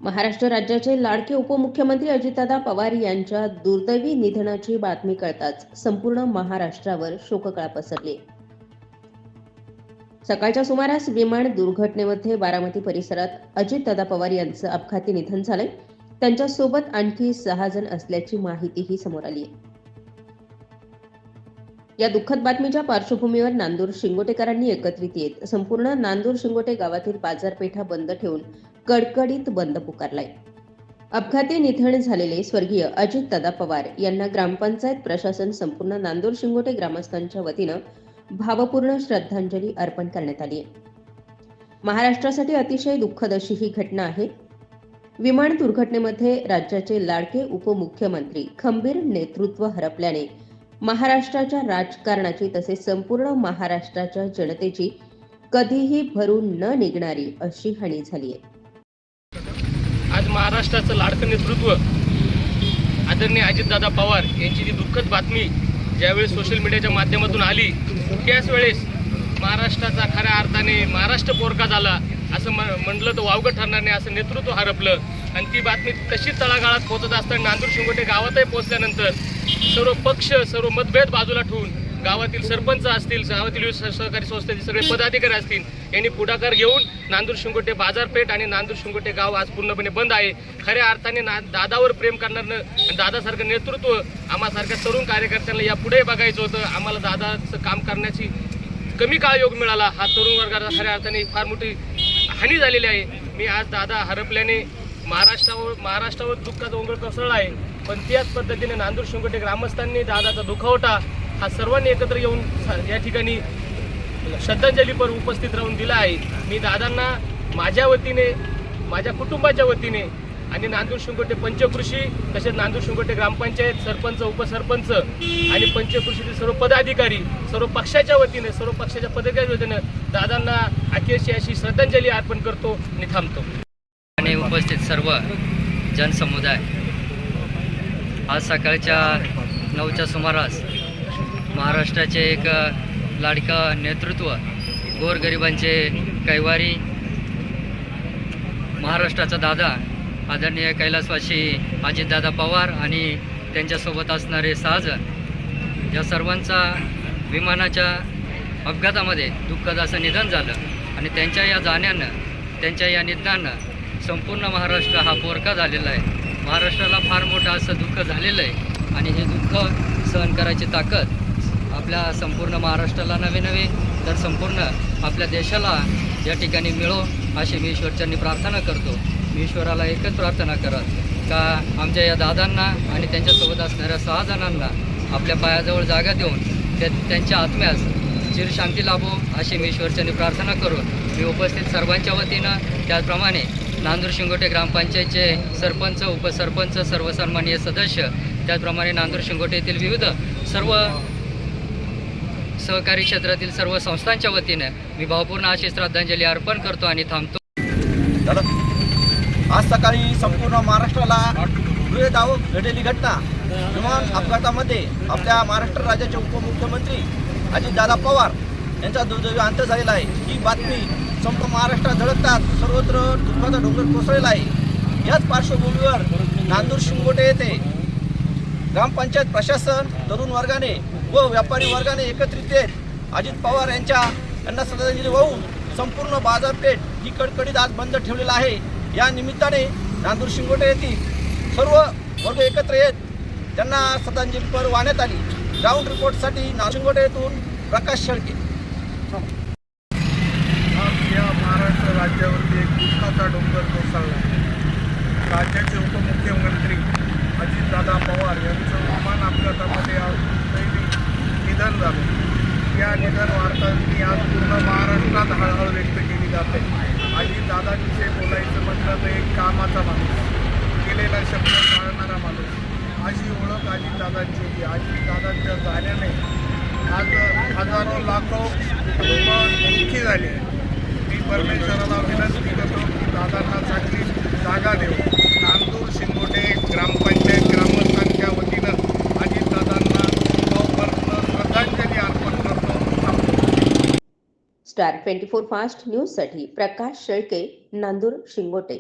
महाराष्ट्र राज्याचे लाडके उपमुख्यमंत्री अजितदादा पवार यांच्या दुर्दैवी निधनाची बातमी कळताच संपूर्ण महाराष्ट्रावर शोककळा पसरली. सकाळच्या सुमारास विमान दुर्घटनेमध्ये बारामती परिसरात अजितदादा पवार यांचं अपघाती निधन झालंय. त्यांच्यासोबत आणखी 6 जण असल्याची माहितीही समोर आली आहे. या दुःखद बातमीच्या पार्श्वभूमीवर नांदूर शिंगोटेकरांनी एकत्रित येत संपूर्ण नांदूर शिंगोटे गावातील बाजारपेठा बंद ठेवून कडकडीत बंद पुकारलाय. अपघाती निधन झालेले स्वर्गीय अजितदादा पवार यांना ग्रामपंचायत प्रशासन संपूर्ण नांदूर शिंगोटे ग्रामस्थांच्या वतीनं भावपूर्ण श्रद्धांजली अर्पण करण्यात आली आहे. महाराष्ट्रासाठी अतिशय दुःखद अशी ही घटना आहे. विमान दुर्घटनेमध्ये राज्याचे लाडके उपमुख्यमंत्री खंबीर नेतृत्व हरपल्याने महाराष्ट्राच्या राजकारणाची तसेच संपूर्ण महाराष्ट्राच्या जनतेची कधीही भरून न निघणारी अशी हानी झाली आहे. आज महाराष्ट्राचं लाडकं नेतृत्व आदरणीय अजितदादा पवार यांची जी दुःखद बातमी ज्यावेळेस सोशल मीडियाच्या माध्यमातून आली त्याच वेळेस महाराष्ट्राचा खऱ्या अर्थाने महाराष्ट्र पोरका झाला असं म्हटलं तर वावगं ठरणार नाही, असं नेतृत्व हरपलं. आणि ती बातमी तशी तळागाळात पोहोचत असताना नांदूर शिंगोटे गावातही पोहोचल्यानंतर सर्व पक्ष सर्व मतभेद बाजूला ठेवून गावातील सरपंच असतील, गावातील सहकारी संस्थेचे सगळे पदाधिकारी असतील यांनी पुढाकार घेऊन नांदूर शिंगोटे बाजारपेठ आणि नांदूर शिंगोटे गाव आज पूर्णपणे बंद आहे. खऱ्या अर्थाने दादावर प्रेम करणारं दादासारखं नेतृत्व आम्हासारख्या तरुण कार्यकर्त्यांना यापुढे बघायचं होतं. आम्हाला दादाचं काम करण्याची कमी काळ योग मिळाला. हा तरुण वर्गाला खऱ्या अर्थाने फार मोठी हानी झालेली आहे. मी आज दादा हरपल्याने महाराष्ट्रावर दुःखाचा ओंगळ कोसळला आहे. पण त्याच पद्धतीने नांदूर शिंगोटे ग्रामस्थांनी दादाचा दुखावटा हा सर्वांनी एकत्र येऊन या ठिकाणी श्रद्धांजलीपर उपस्थित राहून दिला आहे. मी दादांना माझ्या वतीने, माझ्या कुटुंबाच्या वतीने आणि नांदूर शिंगोटे पंचकृषी तसेच नांदूर शिंगोटे ग्रामपंचायत सरपंच उपसरपंच आणि पंचकृषीतील सर्व पदाधिकारी सर्व पक्षाच्या वतीने सर्व पक्षाच्या पदाधिकाऱ्यांच्या वतीने दादांना अखेरची अशी श्रद्धांजली अर्पण करतो आणि थांबतो. आणि उपस्थित सर्व जनसमुदाय, आज सकाळच्या 9च्या सुमारास महाराष्ट्राचे एक लाडका नेतृत्व, गोरगरिबांचे कैवारी, महाराष्ट्राचा दादा आदरणीय कैलासवासी अजितदादा पवार आणि त्यांच्यासोबत असणारे 6 जण, या सर्वांचा विमानाच्या अपघातामध्ये दुःखद असं निधन झालं. आणि त्यांच्या या जाण्यानं, त्यांच्या या निधनानं संपूर्ण महाराष्ट्र हा पोरका झालेला आहे. महाराष्ट्राला फार मोठं असं दुःख झालेलं आहे आणि हे दुःख सहन करायची ताकद आपल्या संपूर्ण महाराष्ट्राला नव्हे तर संपूर्ण आपल्या देशाला या ठिकाणी मिळो अशी मी ईश्वरचरणी प्रार्थना करतो. मी ईश्वराला एकच प्रार्थना करत का आमच्या या दादांना आणि त्यांच्यासोबत असणाऱ्या 6 जणांना आपल्या पायाजवळ जागा देऊन त्यांच्या आत्म्यास चिरशांती लाभो अशी मी ईश्वरचरणी प्रार्थना करून मी उपस्थित सर्वांच्या वतीनं, त्याचप्रमाणे नांदूर शिंगोटे ग्रामपंचायतचे सरपंच उपसरपंच सर्व सन्माननीय सदस्य, त्याचप्रमाणे नांदूर शिंगोटे येथील विविध सर्व सहकारी क्षेत्रातील सर्व संस्थांच्या वतीने मी भावपूर्ण अशी श्रद्धांजली अर्पण करतो आणि थांबतो. आज सकाळी संपूर्ण महाराष्ट्राला हृदयद्रावक घडलेली घटना, विमान अपघातामध्ये आपल्या महाराष्ट्र राज्याचे उपमुख्यमंत्री अजितदादा पवार यांचा दुर्दैवी अंत झालेला आहे. ही बातमी संपूर्ण महाराष्ट्रात झळकतात सर्वत्र दुःखाचा डोंगर कोसळलेला आहे. याच पार्श्वभूमीवर नांदूर शिंगोटे येथे ग्रामपंचायत प्रशासन, तरुण वर्गाने व व्यापारी वर्गाने एकत्रित येत अजित पवार यांना श्रद्धांजली वाहून संपूर्ण बाजारपेठ ही कडकडीत आज बंद ठेवलेला आहे. या निमित्ताने नांदूर शिंगोटे येथील सर्व वर्ग एकत्र येत त्यांना श्रद्धांजलीपर वाहण्यात आली. ग्राउंड रिपोर्टसाठी नांदूर शिंगोटे येथून प्रकाश शेळके. या महाराष्ट्र राज्यावरती एक दुःखाचा डोंगर कोसळला. राज्याचे उपमुख्यमंत्री अजितदादा पवार यांचं विमान अपघातामध्ये आज दुर्दैवी निधन झालं. या निधन वार्तांनी आज पूर्ण महाराष्ट्रात हळहळ व्यक्त केली जाते. अजितदादांविषयी बोलायचं म्हटलं तर एक कामाचा माणूस, केलेला शब्द पाळणारा माणूस अशी ओळख अजितदादांची होती. अजितदादांच्या जाण्याने आज हजारो लाखो लोक दुःखी झाले. मी परमेश्वराला विनंती करतो की दादांना चांगली जागा देऊ. नांदूर शिंगोटे ग्रामपंचायत ग्रामस्थांच्या वतीनं अजितदादांना भावपूर्ण श्रद्धांजली अर्पण करतो. स्टार 24 फास्ट न्यूजसाठी प्रकाश शेळके, नांदूर शिंगोटे.